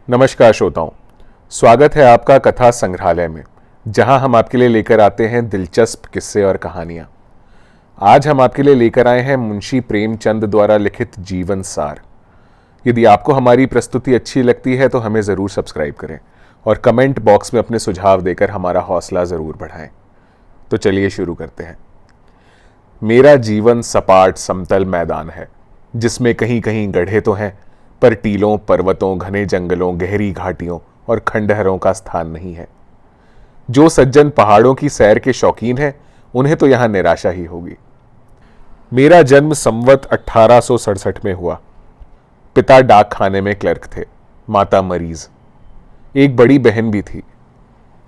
नमस्कार श्रोताओं, स्वागत है आपका कथा संग्रहालय में, जहां हम आपके लिए लेकर आते हैं दिलचस्प किस्से और कहानियां। आज हम आपके लिए लेकर आए हैं मुंशी प्रेमचंद द्वारा लिखित जीवन सार। यदि आपको हमारी प्रस्तुति अच्छी लगती है तो हमें ज़रूर सब्सक्राइब करें और कमेंट बॉक्स में अपने सुझाव देकर हमारा हौसला ज़रूर बढ़ाएं। तो चलिए शुरू करते हैं। मेरा जीवन सपाट समतल मैदान है, जिसमें कहीं कहीं गड्ढे तो हैं, पर टीलों, पर्वतों, घने जंगलों, गहरी घाटियों और खंडहरों का स्थान नहीं है। जो सज्जन पहाड़ों की सैर के शौकीन हैं, उन्हें तो यहां निराशा ही होगी। मेरा जन्म संवत 1867 में हुआ। पिता डाक खाने में क्लर्क थे, माता मरीज। एक बड़ी बहन भी थी।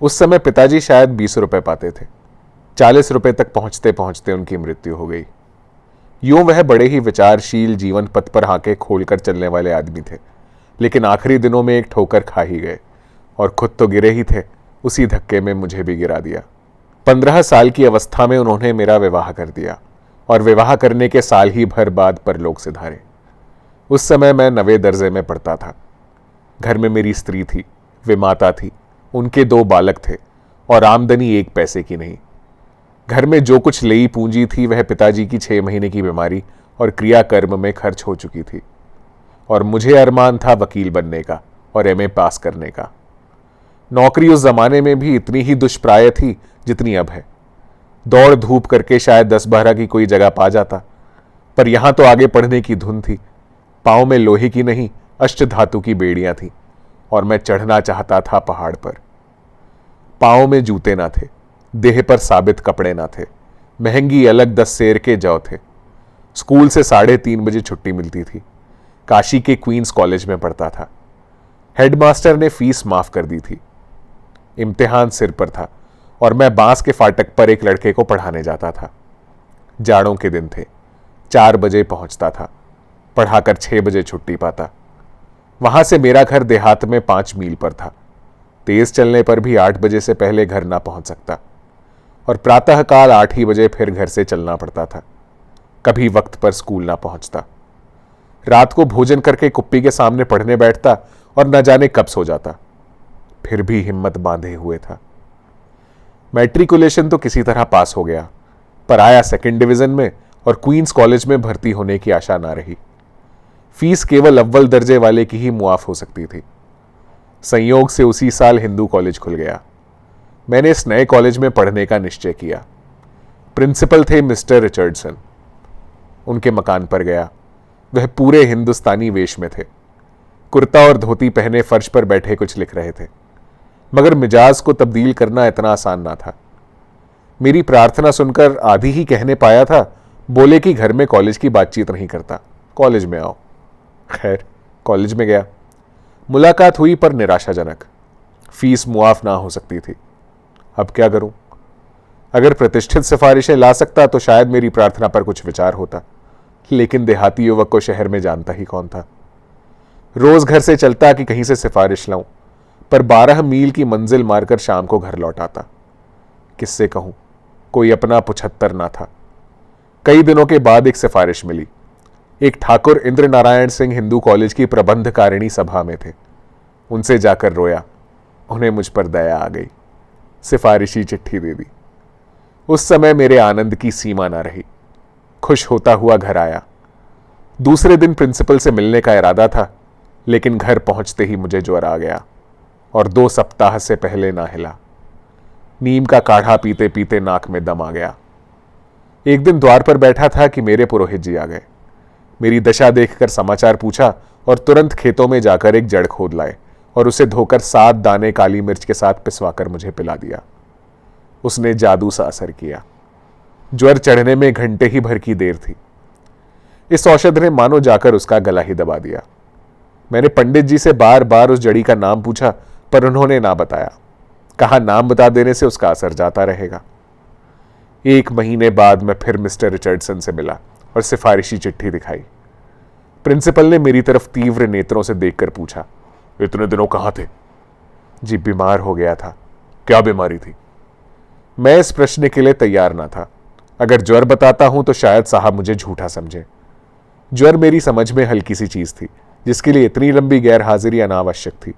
उस समय पिताजी शायद 20 रुपए पाते थे। 40 रुपए तक पहुंचते पहुंचते उनकी मृत्यु हो गई। यूं वह बड़े ही विचारशील, जीवन पथ पर हाके खोलकर चलने वाले आदमी थे, लेकिन आखिरी दिनों में एक ठोकर खा ही गए और खुद तो गिरे ही थे। उसी धक्के में मुझे भी गिरा दिया। 15 साल की अवस्था में उन्होंने मेरा विवाह कर दिया और विवाह करने के साल ही भर बाद परलोक सिधारे। उस समय मैं 9वें दर्जे में पढ़ता था। घर में मेरी स्त्री थी, वे माता थी, उनके 2 बालक थे और आमदनी 1 पैसे की नहीं। घर में जो कुछ लेई पूंजी थी वह पिताजी की 6 महीने की बीमारी और क्रियाकर्म में खर्च हो चुकी थी, और मुझे अरमान था वकील बनने का और एमए पास करने का। नौकरी उस जमाने में भी इतनी ही दुष्प्राय थी जितनी अब है। दौड़ धूप करके शायद 10-12 की कोई जगह पा जाता, पर यहां तो आगे पढ़ने की धुन थी। पांव में लोहे की नहीं, अष्टधातु की बेड़ियां थी और मैं चढ़ना चाहता था पहाड़ पर। पांव में जूते ना थे, देह पर साबित कपड़े ना थे, महंगी अलग 10 सेर के जौ थे। स्कूल से 3:30 बजे छुट्टी मिलती थी। काशी के क्वींस कॉलेज में पढ़ता था। हेडमास्टर ने फीस माफ कर दी थी। इम्तिहान सिर पर था और मैं बांस के फाटक पर एक लड़के को पढ़ाने जाता था। जाड़ों के दिन थे। 4 बजे पहुंचता था, पढ़ाकर 6 बजे छुट्टी पाता। वहां से मेरा घर देहात में 5 मील पर था। तेज चलने पर भी 8 बजे से पहले घर ना पहुंच सकता और प्रातःकाल 8 ही बजे फिर घर से चलना पड़ता था। कभी वक्त पर स्कूल ना पहुंचता। रात को भोजन करके कुप्पी के सामने पढ़ने बैठता और न जाने कब सो जाता। फिर भी हिम्मत बांधे हुए था। मैट्रिकुलेशन तो किसी तरह पास हो गया, पर आया 2nd डिवीजन में और क्वींस कॉलेज में भर्ती होने की आशा ना रही। फीस केवल अव्वल दर्जे वाले की ही मुआफ हो सकती थी। संयोग से उसी साल हिंदू कॉलेज खुल गया। मैंने इस नए कॉलेज में पढ़ने का निश्चय किया। प्रिंसिपल थे मिस्टर रिचर्डसन। उनके मकान पर गया। वह पूरे हिंदुस्तानी वेश में थे। कुर्ता और धोती पहने फर्श पर बैठे कुछ लिख रहे थे, मगर मिजाज को तब्दील करना इतना आसान ना था। मेरी प्रार्थना सुनकर आधी ही कहने पाया था। बोले कि घर में कॉलेज की बातचीत नहीं करता, कॉलेज में आओ। खैर, कॉलेज में गया। मुलाकात हुई, पर निराशाजनक। फीस मुआफ ना हो सकती थी। अब क्या करूं? अगर प्रतिष्ठित सिफारिशें ला सकता तो शायद मेरी प्रार्थना पर कुछ विचार होता, लेकिन देहाती युवक को शहर में जानता ही कौन था। रोज घर से चलता कि कहीं से सिफारिश लाऊं, पर 12 मील की मंजिल मारकर शाम को घर लौट आता। किससे कहूं? कोई अपना पुछत्तर ना था। कई दिनों के बाद एक सिफारिश मिली। एक ठाकुर इंद्र नारायण सिंह हिंदू कॉलेज की प्रबंधकारिणी सभा में थे। उनसे जाकर रोया। उन्हें मुझ पर दया आ गई। सिफारिशी चिट्ठी दे दी। उस समय मेरे आनंद की सीमा ना रही। खुश होता हुआ घर आया। दूसरे दिन प्रिंसिपल से मिलने का इरादा था, लेकिन घर पहुंचते ही मुझे ज्वर आ गया और 2 सप्ताह से पहले ना हिला। नीम का काढ़ा पीते पीते नाक में दम आ गया। एक दिन द्वार पर बैठा था कि मेरे पुरोहित जी आ गए। मेरी दशा देखकर समाचार पूछा और तुरंत खेतों में जाकर एक जड़ खोद लाए और उसे धोकर 7 दाने काली मिर्च के साथ पिसवाकर मुझे पिला दिया। उसने जादू सा असर किया। ज्वर चढ़ने में घंटे ही भर की देर थी। इस औषध ने मानो जाकर उसका गला ही दबा दिया। मैंने पंडित जी से बार बार उस जड़ी का नाम पूछा, पर उन्होंने ना बताया। कहा नाम बता देने से उसका असर जाता रहेगा। 1 महीने बाद मैं फिर मिस्टर रिचर्डसन से मिला और सिफारिशी चिट्ठी दिखाई। प्रिंसिपल ने मेरी तरफ तीव्र नेत्रों से देखकर पूछा, इतने दिनों कहां थे? जी, बीमार हो गया था। क्या बीमारी थी? मैं इस प्रश्न के लिए तैयार ना था। अगर ज्वर बताता हूं तो शायद साहब मुझे झूठा समझे। ज्वर मेरी समझ में हल्की सी चीज थी, जिसके लिए इतनी लंबी गैर हाजिरी अनावश्यक थी।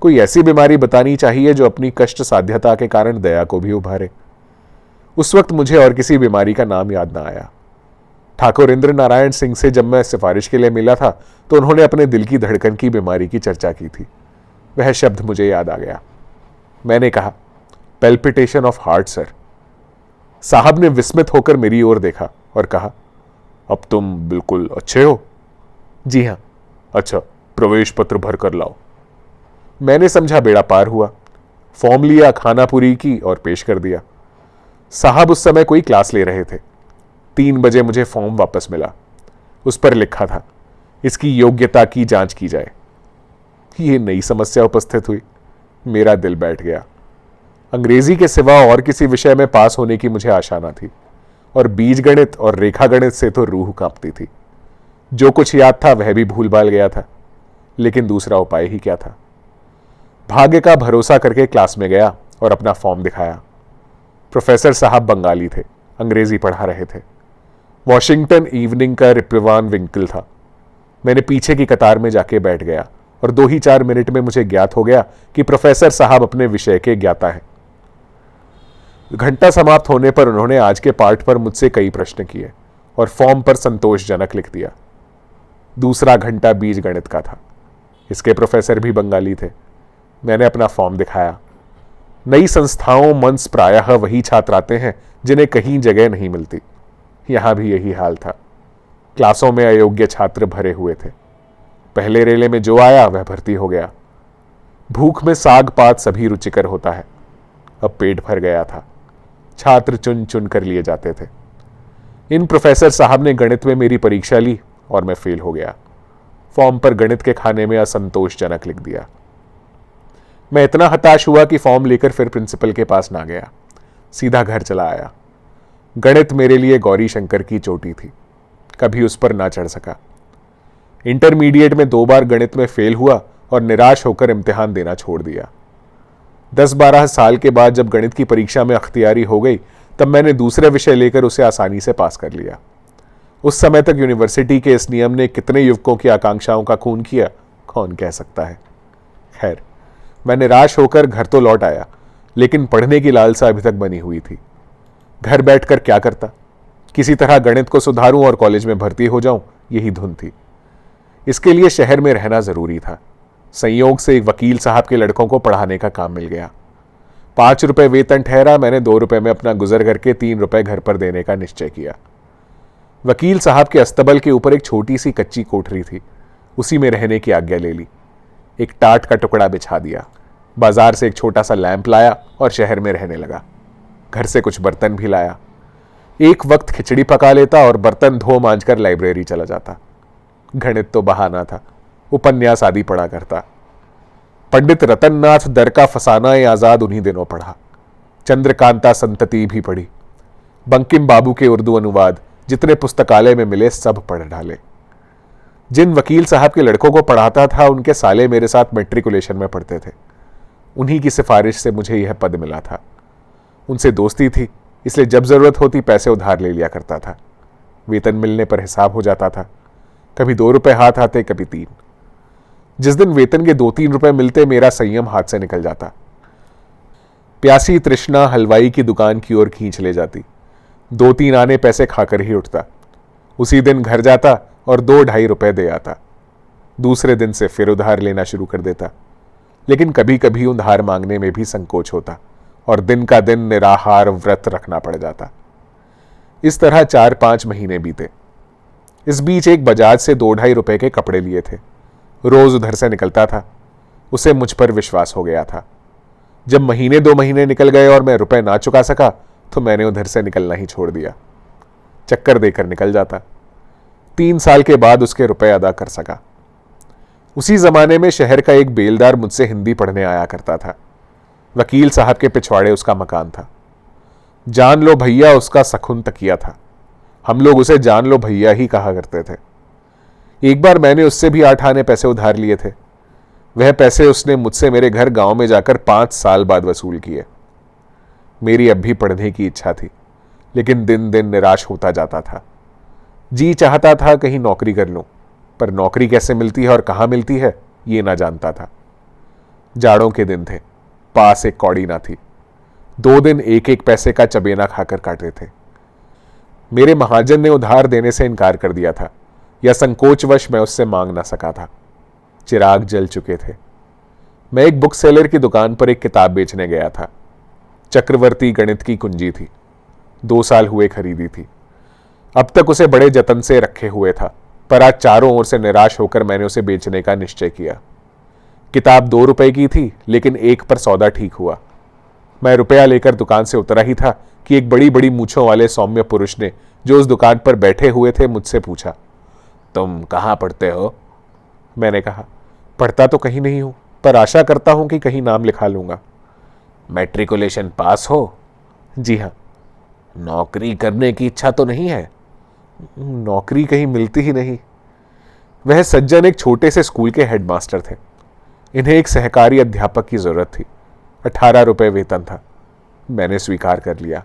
कोई ऐसी बीमारी बतानी चाहिए जो अपनी कष्ट साध्यता के कारण दया को भी उभारे। उस वक्त मुझे और किसी बीमारी का नाम याद ना आया। ठाकुर इंद्र नारायण सिंह से जब मैं सिफारिश के लिए मिला था तो उन्होंने अपने दिल की धड़कन की बीमारी की चर्चा की थी। वह शब्द मुझे याद आ गया। मैंने कहा, पेल्पिटेशन ऑफ हार्ट सर। साहब ने विस्मित होकर मेरी ओर देखा और कहा, अब तुम बिल्कुल अच्छे हो? जी हाँ। अच्छा, प्रवेश पत्र भर कर लाओ। मैंने समझा बेड़ा पार हुआ। फॉर्म लिया, खाना पूरी की और पेश कर दिया। साहब उस समय कोई क्लास ले रहे थे। 3 बजे मुझे फॉर्म वापस मिला। उस पर लिखा था, इसकी योग्यता की जांच की जाए। ये नई समस्या उपस्थित हुई। मेरा दिल बैठ गया। अंग्रेजी के सिवा और किसी विषय में पास होने की मुझे आशा न थी, और बीजगणित और रेखागणित से तो रूह कांपती थी। जो कुछ याद था वह भी भूल भाल गया था, लेकिन दूसरा उपाय ही क्या था। भाग्य का भरोसा करके क्लास में गया और अपना फॉर्म दिखाया। प्रोफेसर साहब बंगाली थे, अंग्रेजी पढ़ा रहे थे। वॉशिंगटन इवनिंग का रिपवान विंकल था। मैंने पीछे की कतार में जाके बैठ गया और 2 ही 4 मिनट में मुझे ज्ञात हो गया कि प्रोफेसर साहब अपने विषय के ज्ञाता हैं। घंटा समाप्त होने पर उन्होंने आज के पाठ पर मुझसे कई प्रश्न किए और फॉर्म पर संतोषजनक लिख दिया। दूसरा घंटा बीज गणित का था। इसके प्रोफेसर भी बंगाली थे। मैंने अपना फॉर्म दिखाया। नई संस्थाओं मंच प्रायः वही छात्र आते हैं जिन्हें कहीं जगह नहीं मिलती। यहां भी यही हाल था। क्लासों में अयोग्य छात्र भरे हुए थे। पहले रेले में जो आया वह भर्ती हो गया। भूख में साग पात सभी रुचिकर होता है। अब पेट भर गया था। छात्र चुन चुन कर लिए जाते थे। इन प्रोफेसर साहब ने गणित में मेरी परीक्षा ली और मैं फेल हो गया। फॉर्म पर गणित के खाने में असंतोषजनक लिख दिया। मैं इतना हताश हुआ कि फॉर्म लेकर फिर प्रिंसिपल के पास ना गया, सीधा घर चला आया। गणित मेरे लिए गौरी शंकर की चोटी थी, कभी उस पर ना चढ़ सका। इंटरमीडिएट में 2 बार गणित में फेल हुआ और निराश होकर इम्तिहान देना छोड़ दिया। 10-12 साल के बाद जब गणित की परीक्षा में अख्तियारी हो गई तब मैंने दूसरे विषय लेकर उसे आसानी से पास कर लिया। उस समय तक यूनिवर्सिटी के इस नियम ने कितने युवकों की आकांक्षाओं का खून किया, कौन कह सकता है। खैर, मैं निराश होकर घर तो लौट आया, लेकिन पढ़ने की लालसा अभी तक बनी हुई थी। घर बैठकर क्या करता, किसी तरह गणित को सुधारूं और कॉलेज में भर्ती हो जाऊं, यही धुन थी। इसके लिए शहर में रहना जरूरी था। संयोग से एक वकील साहब के लड़कों को पढ़ाने का काम मिल गया। 5 रुपए वेतन ठहरा। मैंने 2 रुपए में अपना गुजर करके 3 रुपए घर पर देने का निश्चय किया। वकील साहब के अस्तबल के ऊपर एक छोटी सी कच्ची कोठरी थी, उसी में रहने की आज्ञा ले ली। एक टाट का टुकड़ा बिछा दिया। बाजार से एक छोटा सा लैंप लाया और शहर में रहने लगा। घर से कुछ बर्तन भी लाया। एक वक्त खिचड़ी पका लेता और बर्तन धो मांजकर लाइब्रेरी चला जाता। गणित तो बहाना था, उपन्यास आदि पढ़ा करता। पंडित रतननाथ दर का फसाना-ए आजाद उन्हीं दिनों पढ़ा। चंद्रकांता संतति भी पढ़ी। बंकिम बाबू के उर्दू अनुवाद जितने पुस्तकालय में मिले सब पढ़ डाले। जिन वकील साहब के लड़कों को पढ़ाता था उनके साले मेरे साथ मैट्रिकुलेशन में पढ़ते थे। उन्हीं की सिफारिश से मुझे यह पद मिला था। उनसे दोस्ती थी, इसलिए जब जरूरत होती पैसे उधार ले लिया करता था। वेतन मिलने पर हिसाब हो जाता था। कभी 2 रुपए हाथ आते, कभी 3। जिस दिन वेतन के 2-3 रुपए मिलते मेरा संयम हाथ से निकल जाता। प्यासी तृष्णा हलवाई की दुकान की ओर खींच ले जाती। 2-3 आने पैसे खाकर ही उठता। उसी दिन घर जाता और 2-2.5 रुपए दे आता। दूसरे दिन से फिर उधार लेना शुरू कर देता, लेकिन कभी कभी उधार मांगने में भी संकोच होता और दिन का दिन निराहार व्रत रखना पड़ जाता। इस तरह 4-5 महीने बीते। इस बीच एक बजाज से 2-2.5 रुपए के कपड़े लिए थे। रोज उधर से निकलता था। उसे मुझ पर विश्वास हो गया था। जब महीने 2 महीने निकल गए और मैं रुपए ना चुका सका तो मैंने उधर से निकलना ही छोड़ दिया। चक्कर देकर निकल जाता। 3 साल के बाद उसके रुपए अदा कर सका। उसी जमाने में शहर का एक बेलदार मुझसे हिंदी पढ़ने आया करता था। वकील साहब के पिछवाड़े उसका मकान था। जान लो भैया उसका सखुन तकिया था। हम लोग उसे जान लो भैया ही कहा करते थे। एक बार मैंने उससे भी 8 आने पैसे उधार लिए थे। वह पैसे उसने मुझसे मेरे घर गांव में जाकर 5 साल बाद वसूल किए। मेरी अब भी पढ़ने की इच्छा थी, लेकिन दिन दिन निराश होता जाता था। जी चाहता था कहीं नौकरी कर लूं, पर नौकरी कैसे मिलती है और कहां मिलती है ये ना जानता था। जाड़ों के दिन थे, पास एक कौड़ी ना थी। 2 दिन 1-1 पैसे का चबेना खाकर काटे थे। मेरे महाजन ने उधार देने से इनकार कर दिया था, या संकोचवश मैं उससे मांग ना सका था। चिराग जल चुके थे। मैं एक बुक सेलर की दुकान पर एक किताब बेचने गया था। चक्रवर्ती गणित की कुंजी थी। 2 साल हुए खरीदी थी। अब तक उसे बड़े जतन से रखे हुए था, पर आज चारों ओर से निराश होकर मैंने उसे बेचने का निश्चय किया। किताब 2 रुपए की थी, लेकिन 1 पर सौदा ठीक हुआ। मैं रुपया लेकर दुकान से उतरा ही था कि एक बड़ी बड़ी मूछों वाले सौम्य पुरुष ने, जो उस दुकान पर बैठे हुए थे, मुझसे पूछा, तुम कहाँ पढ़ते हो? मैंने कहा, पढ़ता तो कहीं नहीं हूं, पर आशा करता हूं कि कहीं नाम लिखा लूंगा। मैट्रिकुलेशन पास हो? जी हाँ। नौकरी करने की इच्छा तो नहीं है? नौकरी कहीं मिलती ही नहीं। वह सज्जन एक छोटे से स्कूल के हेडमास्टर थे। इन्हें एक सहकारी अध्यापक की जरूरत थी। 18 रुपए वेतन था। मैंने स्वीकार कर लिया।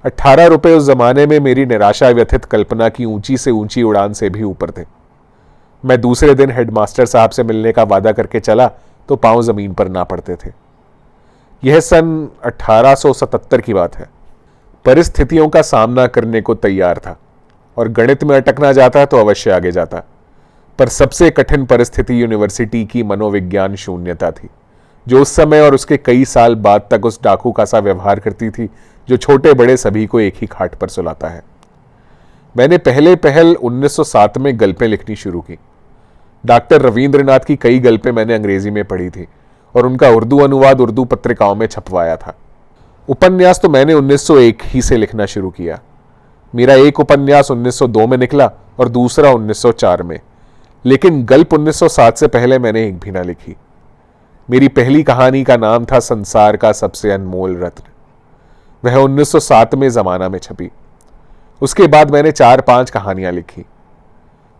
18 रुपए उस जमाने में मेरी निराशा व्यथित कल्पना की ऊंची से ऊंची उड़ान से भी ऊपर थे। मैं दूसरे दिन हेडमास्टर साहब से मिलने का वादा करके चला तो पांव जमीन पर ना पड़ते थे। यह सन 1877 की बात है। परिस्थितियों का सामना करने को तैयार था और गणित में अटकना जाता तो अवश्य आगे जाता, पर सबसे कठिन परिस्थिति यूनिवर्सिटी की मनोविज्ञान शून्यता थी, जो उस समय और उसके कई साल बाद तक उस डाकू का सा व्यवहार करती थी जो छोटे बड़े सभी को एक ही खाट पर सुलाता है। मैंने पहले पहल 1907 में गल्पें लिखनी शुरू की। डॉक्टर रविंद्रनाथ की कई गल्पें मैंने अंग्रेजी में पढ़ी थी और उनका उर्दू अनुवाद उर्दू पत्रिकाओं में छपवाया था। उपन्यास तो मैंने 1901 ही से लिखना शुरू किया। मेरा एक उपन्यास 1902 में निकला और दूसरा 1904 में, लेकिन गल्प 1907 से पहले मैंने एक भी ना लिखी। मेरी पहली कहानी का नाम था संसार का सबसे अनमोल रत्न। वह 1907 में जमाना में छपी। उसके बाद मैंने 4-5 कहानियां लिखी।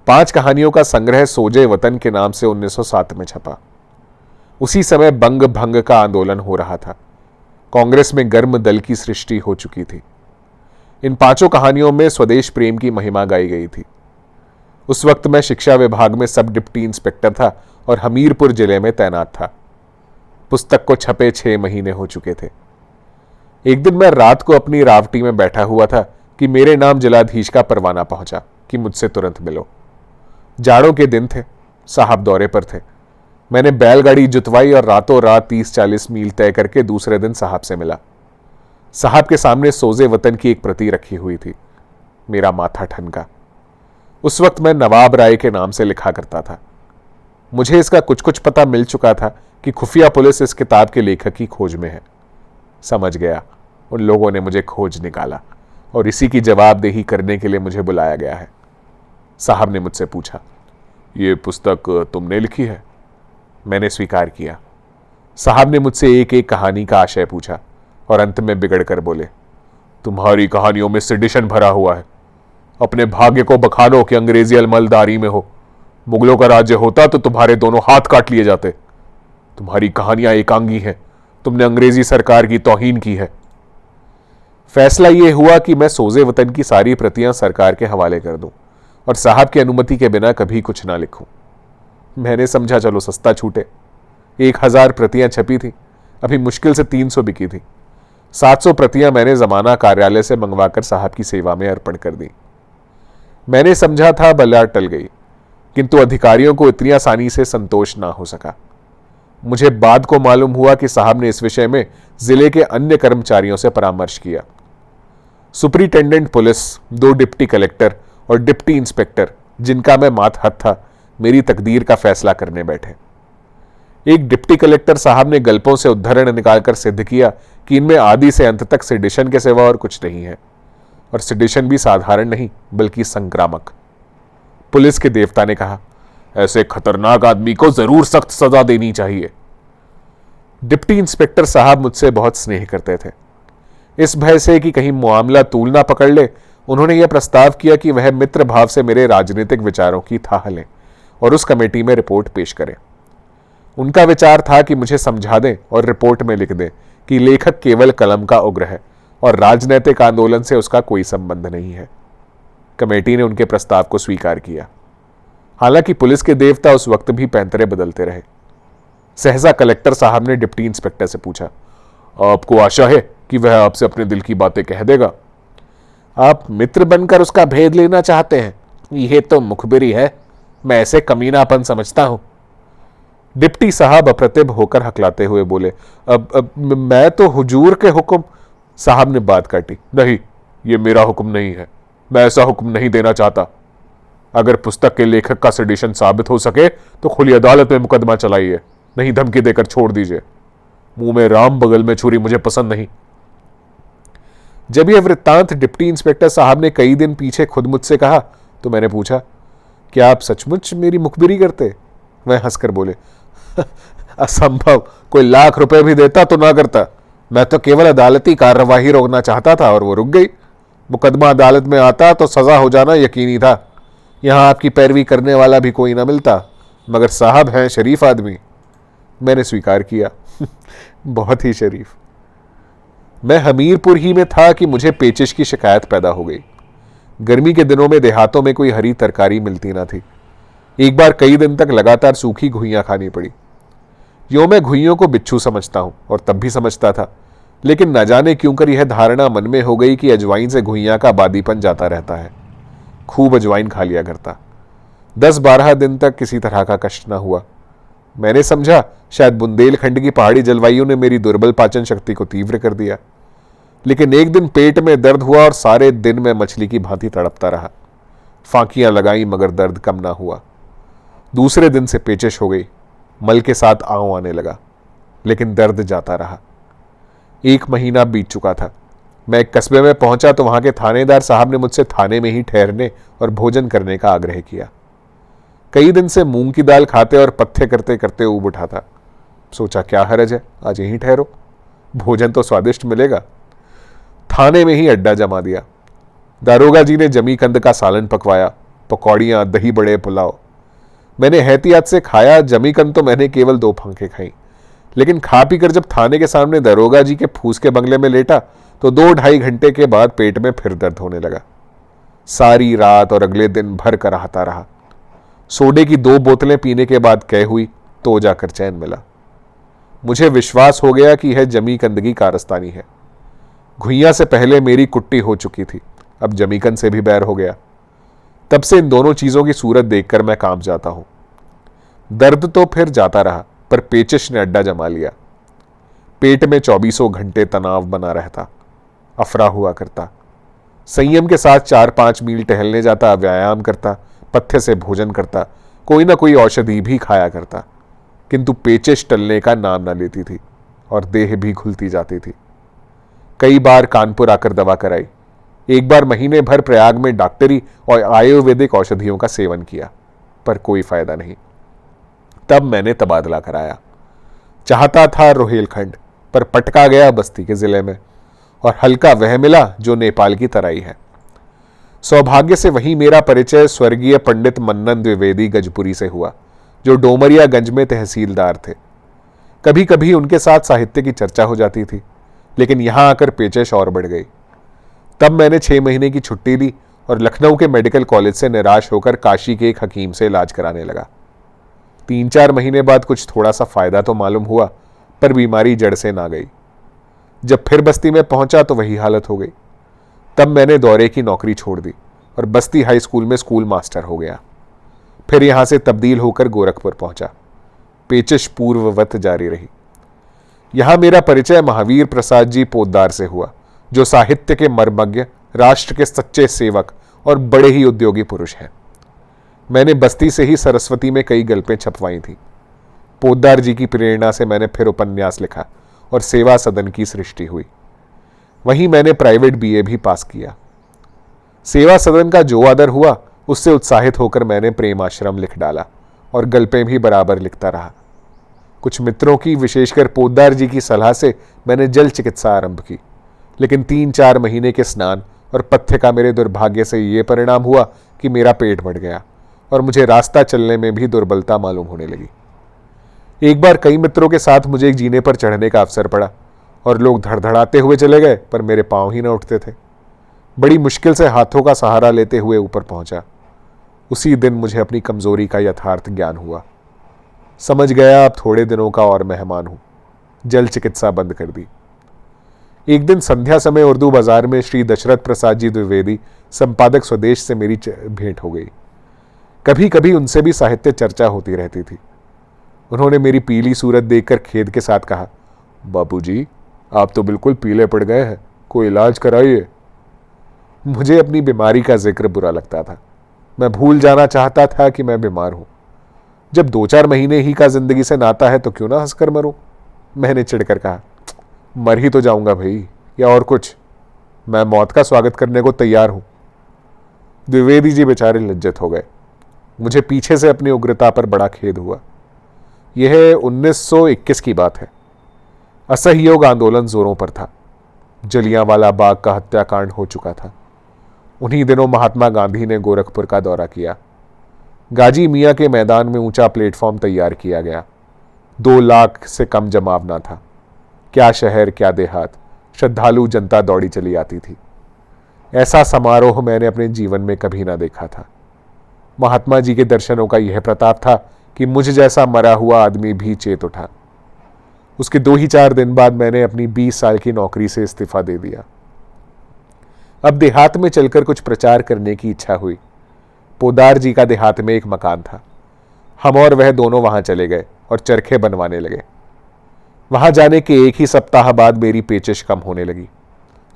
5 कहानियों का संग्रह सोजे वतन के नाम से 1907 में छपा। उसी समय बंग भंग का आंदोलन हो रहा था। कांग्रेस में गर्म दल की सृष्टि हो चुकी थी। इन 5 कहानियों में स्वदेश प्रेम की महिमा गाई गई थी। उस वक्त मैं शिक्षा विभाग में सब डिप्टी इंस्पेक्टर था और हमीरपुर जिले में तैनात था। पुस्तक को छपे 6 महीने हो चुके थे। एक दिन मैं रात को अपनी रावटी में बैठा हुआ था कि मेरे नाम जिलाधीश का परवाना पहुंचा कि मुझसे तुरंत मिलो। जाड़ों के दिन थे, साहब दौरे पर थे। मैंने बैलगाड़ी जुतवाई और रातों रात 30-40 मील तय करके दूसरे दिन साहब से मिला। साहब के सामने सोजे वतन की एक प्रति रखी हुई थी। मेरा माथा ठनका। उस वक्त मैं नवाब राय के नाम से लिखा करता था। मुझे इसका कुछ कुछ पता मिल चुका था कि खुफिया पुलिस इस किताब के लेखक की खोज में है। समझ गया, उन लोगों ने मुझे खोज निकाला और इसी की जवाबदेही करने के लिए मुझे बुलाया गया है। साहब ने मुझसे पूछा, ये पुस्तक तुमने लिखी है? मैंने स्वीकार किया। साहब ने मुझसे एक एक कहानी का आशय पूछा और अंत में बिगड़ कर बोले, तुम्हारी कहानियों में सेडिशन भरा हुआ है। अपने भाग्य को बखानो कि अंग्रेजी अलमलदारी में हो। मुगलों का राज्य होता तो तुम्हारे दोनों हाथ काट लिए जाते। तुम्हारी कहानियां एकांगी हैं। तुमने अंग्रेजी सरकार की तौहीन की है। फैसला यह हुआ कि मैं सोजे वतन की सारी प्रतियां सरकार के हवाले कर दूं और साहब की अनुमति के बिना कभी कुछ ना लिखूं। मैंने समझा चलो सस्ता छूटे। 1000 प्रतियां छपी थी, अभी मुश्किल से 300 बिकी थी। 700 प्रतियां मैंने जमाना कार्यालय से मंगवाकर साहब की सेवा में अर्पण कर दी। मैंने समझा था बला टल गई, किंतु अधिकारियों को इतनी आसानी से संतोष ना हो सका। मुझे बाद को मालूम हुआ कि साहब ने इस विषय में जिले के अन्य कर्मचारियों से परामर्श किया। सुपरिटेंडेंट पुलिस, 2 डिप्टी कलेक्टर और डिप्टी इंस्पेक्टर, जिनका मैं मातहत था, मेरी तकदीर का फैसला करने बैठे। एक डिप्टी कलेक्टर साहब ने गल्पों से उद्धरण निकालकर सिद्ध किया कि इनमें आदि से अंत तक सेडिशन के सिवा और कुछ नहीं है, और सेडिशन भी साधारण नहीं बल्कि संक्रामक। पुलिस के देवता ने कहा, ऐसे खतरनाक आदमी को जरूर सख्त सजा देनी चाहिए। डिप्टी इंस्पेक्टर साहब मुझसे बहुत स्नेह करते थे। इस भय से कि कहीं मामला तूल ना पकड़ ले, उन्होंने यह प्रस्ताव किया कि वह मित्र भाव से मेरे राजनीतिक विचारों की थाह लें और उस कमेटी में रिपोर्ट पेश करें। उनका विचार था कि मुझे समझा दें और रिपोर्ट में लिख दें कि लेखक केवल कलम का उग्र है और राजनैतिक आंदोलन से उसका कोई संबंध नहीं है। कमेटी ने उनके प्रस्ताव को स्वीकार किया। हालांकि पुलिस के देवता उस वक्त भी पैंतरे बदलते रहे। सहसा कलेक्टर साहब ने डिप्टी इंस्पेक्टर से पूछा, आपको आशा है कि वह आपसे अपने दिल की बातें कह देगा? आप मित्र बनकर उसका भेद लेना चाहते हैं? यह तो मुखबिरी है, मैं ऐसे कमीनापन समझता हूं। डिप्टी साहब अप्रतिभ होकर हकलाते हुए बोले, अब मैं तो हुजूर के हुक्म। साहब ने बात काटी, नहीं, यह मेरा हुक्म नहीं है, मैं ऐसा हुक्म नहीं देना चाहता। अगर पुस्तक के लेखक का सेडिशन साबित हो सके तो खुली अदालत में मुकदमा चलाइए, नहीं धमकी देकर छोड़ दीजिए। मुंह में राम बगल में छुरी मुझे पसंद नहीं। जब यह वृत्तांत डिप्टी इंस्पेक्टर साहब ने कई दिन पीछे खुद मुझसे कहा तो मैंने पूछा, क्या आप सचमुच मेरी मुखबिरी करते? वह हंसकर बोले, असंभव, कोई लाख रुपए भी देता तो ना करता। मैं तो केवल अदालती कार्यवाही रोकना चाहता था और वो रुक गई। मुकदमा अदालत में आता तो सजा हो जाना यकीनी था। यहां आपकी पैरवी करने वाला भी कोई ना मिलता, मगर साहब हैं शरीफ आदमी। मैंने स्वीकार किया, बहुत ही शरीफ। मैं हमीरपुर ही में था कि मुझे पेचिश की शिकायत पैदा हो गई। गर्मी के दिनों में देहातों में कोई हरी तरकारी मिलती ना थी। एक बार कई दिन तक लगातार सूखी घुइयां खानी पड़ी। यो मैं घुइयों को बिच्छू समझता हूं, और तब भी समझता था, लेकिन न जाने क्यों कर यह धारणा मन में हो गई कि अजवाइन से घुइयां का बादीपन जाता रहता है। खूब अजवाइन खा लिया करता। 10-12 दिन तक किसी तरह का कष्ट न हुआ। मैंने समझा शायद बुंदेलखंड की पहाड़ी जलवायु ने मेरी दुर्बल पाचन शक्ति को तीव्र कर दिया, लेकिन एक दिन पेट में दर्द हुआ और सारे दिन मैं मछली की भांति तड़पता रहा। फांकियां लगाई मगर दर्द कम ना हुआ। दूसरे दिन से पेचिश हो गई, मल के साथ आंव आने लगा, लेकिन दर्द जाता रहा। 1 महीना बीत चुका था। मैं एक कस्बे में पहुंचा तो वहां के थानेदार साहब ने मुझसे थाने में ही ठहरने और भोजन करने का आग्रह किया। कई दिन से मूंग की दाल खाते और पत्थे करते करते ऊब उठा था। सोचा क्या हरज है, आज यहीं ठहरो, भोजन तो स्वादिष्ट मिलेगा। थाने में ही अड्डा जमा दिया। दारोगा जी ने जमीकंद का सालन पकवाया, पकौड़ियां, दही बड़े, पुलाव। मैंने एहतियात से खाया। जमीकंद तो मैंने केवल 2 फांके खाई, लेकिन खा पी कर जब थाने के सामने दारोगा जी के फूस के बंगले में लेटा तो 2-2.5 घंटे के बाद पेट में फिर दर्द होने लगा। सारी रात और अगले दिन भर कर रहता रहा। सोडे की 2 बोतलें पीने के बाद कह हुई तो जाकर चैन मिला। मुझे विश्वास हो गया कि यह जमीकंद की कारस्तानी है। घुइयां से पहले मेरी कुट्टी हो चुकी थी, अब जमीकंद से भी बैर हो गया। तब से इन दोनों चीजों की सूरत देखकर मैं कांप जाता हूं। दर्द तो फिर जाता रहा, पर पेचिश ने अड्डा जमा लिया। पेट में 24 घंटे तनाव बना रहता, अफरा हुआ करता। संयम के साथ 4-5 मील टहलने जाता, व्यायाम करता, पथ्य से भोजन करता, कोई ना कोई औषधि भी खाया करता, किंतु पेचिश टलने का नाम न लेती थी और देह भी घुलती जाती थी। कई बार कानपुर आकर दवा कराई। एक बार महीने भर प्रयाग में डॉक्टरी और आयुर्वेदिक औषधियों का सेवन किया, पर कोई फायदा नहीं। तब मैंने तबादला कराया। चाहता था रोहेलखंड, पर पटका गया बस्ती के जिले में, और हल्का वह मिला जो नेपाल की तराई है। सौभाग्य से वहीं मेरा परिचय स्वर्गीय पंडित मन्नन द्विवेदी गजपुरी से हुआ, जो डोमरियागंज में तहसीलदार थे। कभी कभी उनके साथ साहित्य की चर्चा हो जाती थी, लेकिन यहां आकर पेचिश और बढ़ गई। तब मैंने 6 महीने की छुट्टी ली और लखनऊ के मेडिकल कॉलेज से निराश होकर काशी के एक हकीम से इलाज कराने लगा। 3-4 महीने बाद कुछ थोड़ा सा फायदा तो मालूम हुआ, पर बीमारी जड़ से ना गई। जब फिर बस्ती में पहुंचा तो वही हालत हो गई। तब मैंने दौरे की नौकरी छोड़ दी और बस्ती हाई स्कूल में स्कूल मास्टर हो गया। फिर यहां से तब्दील होकर गोरखपुर पहुंचा। पेचिश पूर्ववत जारी रही। यहां मेरा परिचय महावीर प्रसाद जी पोद्दार से हुआ, जो साहित्य के मर्मज्ञ, राष्ट्र के सच्चे सेवक और बड़े ही उद्योगी पुरुष हैं। मैंने बस्ती से ही सरस्वती में कई गल्पें छपवाई थी। पोद्दार जी की प्रेरणा से मैंने फिर उपन्यास लिखा और सेवा सदन की सृष्टि हुई। वहीं मैंने प्राइवेट बीए भी पास किया। सेवा सदन का जो आदर हुआ, उससे उत्साहित होकर मैंने प्रेम आश्रम लिख डाला और गल्पें भी बराबर लिखता रहा। कुछ मित्रों की, विशेषकर पोद्दार जी की सलाह से मैंने जल चिकित्सा आरंभ की, लेकिन 3-4 महीने के स्नान और पथ्य का मेरे दुर्भाग्य से ये परिणाम हुआ कि मेरा पेट बढ़ गया और मुझे रास्ता चलने में भी दुर्बलता मालूम होने लगी। एक बार कई मित्रों के साथ मुझे एक जीने पर चढ़ने का अवसर पड़ा और लोग धड़धड़ाते हुए चले गए, पर मेरे पांव ही न उठते थे। बड़ी मुश्किल से हाथों का सहारा लेते हुए ऊपर पहुंचा। उसी दिन मुझे अपनी कमजोरी का यथार्थ ज्ञान हुआ। समझ गया अब थोड़े दिनों का और मेहमान हूं। जल चिकित्सा बंद कर दी। एक दिन संध्या समय उर्दू बाजार में श्री दशरथ प्रसाद जी द्विवेदी, संपादक स्वदेश से मेरी भेंट हो गई। कभी कभी उनसे भी साहित्य चर्चा होती रहती थी। उन्होंने मेरी पीली सूरत देखकर खेद के साथ कहा, बापूजी, आप तो बिल्कुल पीले पड़ गए हैं, कोई इलाज कराइए। मुझे अपनी बीमारी का जिक्र बुरा लगता था। मैं भूल जाना चाहता था कि मैं बीमार हूं। जब 2-4 महीने ही का जिंदगी से नाता है तो क्यों ना हंसकर मरूं। मैंने चिढ़कर कहा, मर ही तो जाऊंगा भाई, या और कुछ, मैं मौत का स्वागत करने को तैयार हूं। द्विवेदी जी बेचारे लज्जित हो गए। मुझे पीछे से अपनी उग्रता पर बड़ा खेद हुआ। यह 1921 की बात है। असहयोग आंदोलन जोरों पर था। जलियांवाला बाग का हत्याकांड हो चुका था। उन्हीं दिनों महात्मा गांधी ने गोरखपुर का दौरा किया। गाजी मियां के मैदान में ऊंचा प्लेटफॉर्म तैयार किया गया। 2 लाख से कम जमाव ना था। क्या शहर, क्या देहात, श्रद्धालु जनता दौड़ी चली आती थी। ऐसा समारोह मैंने अपने जीवन में कभी ना देखा था। महात्मा जी के दर्शनों का यह प्रताप था कि मुझ जैसा मरा हुआ आदमी भी चेत उठा। उसके 2 ही 4 दिन बाद मैंने अपनी 20 साल की नौकरी से इस्तीफा दे दिया। अब देहात में चलकर कुछ प्रचार करने की इच्छा हुई। पोदार जी का देहात में एक मकान था। हम और वह दोनों वहां चले गए और चरखे बनवाने लगे। वहां जाने के 1 ही सप्ताह बाद मेरी पेचिश कम होने लगी।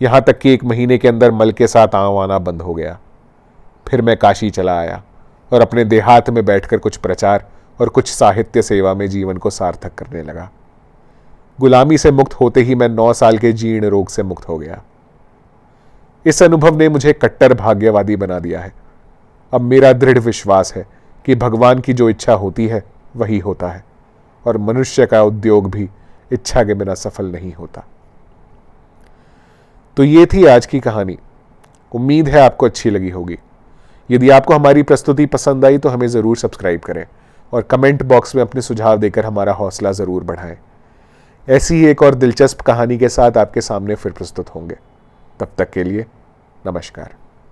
यहां तक कि 1 महीने के अंदर मल के साथ आना बंद हो गया। फिर मैं काशी चला आया और अपने देहात में बैठकर कुछ प्रचार और कुछ साहित्य सेवा में जीवन को सार्थक करने लगा। गुलामी से मुक्त होते ही मैं 9 साल के जीर्ण रोग से मुक्त हो गया। इस अनुभव ने मुझे कट्टर भाग्यवादी बना दिया है। अब मेरा दृढ़ विश्वास है कि भगवान की जो इच्छा होती है वही होता है, और मनुष्य का उद्योग भी इच्छा के बिना सफल नहीं होता। तो ये थी आज की कहानी। उम्मीद है आपको अच्छी लगी होगी। यदि आपको हमारी प्रस्तुति पसंद आई तो हमें ज़रूर सब्सक्राइब करें और कमेंट बॉक्स में अपने सुझाव देकर हमारा हौसला ज़रूर बढ़ाएं। ऐसी ही एक और दिलचस्प कहानी के साथ आपके सामने फिर प्रस्तुत होंगे। तब तक के लिए नमस्कार।